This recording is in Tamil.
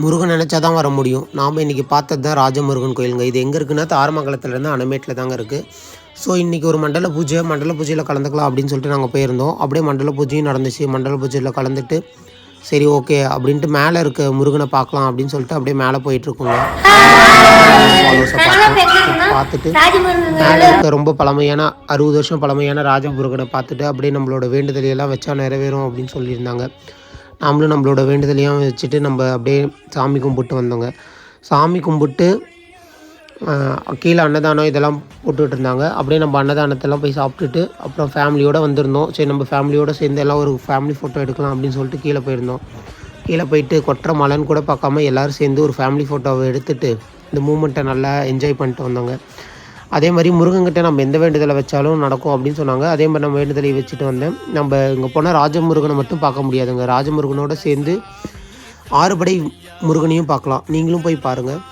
முருகன் நினச்சா தான் வர முடியும். நாம் இன்றைக்கி பார்த்தது தான் ராஜமுருகன் கோயிலுங்க. இது எங்கே இருக்குன்னா தாரமங்கலத்துலேருந்து அணமேட்டில் தாங்க இருக்குது. ஸோ இன்றைக்கி ஒரு மண்டல பூஜையில் கலந்துக்கலாம் அப்படின்னு சொல்லிட்டு நாங்கள் போயிருந்தோம். அப்படியே மண்டல பூஜையும் நடந்துச்சு. மண்டல பூஜையில் கலந்துட்டு சரி ஓகே அப்படின்ட்டு மேலே இருக்க முருகனை பார்க்கலாம் அப்படின்னு சொல்லிட்டு அப்படியே மேலே போயிட்டுருக்கோங்க. பார்த்துட்டு மேலே இருக்க ரொம்ப பழமையான 60 வருஷம் பழமையான ராஜமுருகனை பார்த்துட்டு அப்படியே நம்மளோட வேண்டுதலையெல்லாம் வச்சா நிறைவேறும் அப்படின்னு சொல்லியிருந்தாங்க. நாமளும் நம்மளோட வேண்டுதலையும் வச்சுட்டு நம்ம அப்படியே சாமி கும்பிட்டு வந்தோங்க. சாமி கும்பிட்டு கீழே அன்னதானம் இதெல்லாம் போட்டுக்கிட்டு இருந்தாங்க. அப்படியே நம்ம அன்னதானத்தெல்லாம் போய் சாப்பிட்டுட்டு அப்புறம் ஃபேமிலியோடு வந்திருந்தோம். சரி நம்ம ஃபேமிலியோடு சேர்ந்து எல்லாம் ஒரு ஃபேமிலி ஃபோட்டோ எடுக்கலாம் அப்படின்னு சொல்லிட்டு கீழே போயிருந்தோம். கீழே போயிட்டு கொட்டுற மழைன்னு கூட பார்க்காம எல்லோரும் சேர்ந்து ஒரு ஃபேமிலி ஃபோட்டோவை எடுத்துகிட்டு இந்த மூமெண்ட்டை நல்லா என்ஜாய் பண்ணிட்டு வந்தோங்க. அதே மாதிரி முருகன்கிட்ட நம்ம எந்த வேண்டுதலை வச்சாலும் நடக்கும் அப்படின்னு சொன்னாங்க. அதே மாதிரி நம்ம வேண்டுதலை வச்சுட்டு வந்தேன். நம்ம இங்கே போனால் ராஜமுருகனை மட்டும் பார்க்க முடியாதுங்க. ராஜமுருகனோடு சேர்ந்து 6 படை முருகனையும் பார்க்கலாம். நீங்களும் போய் பாருங்கள்.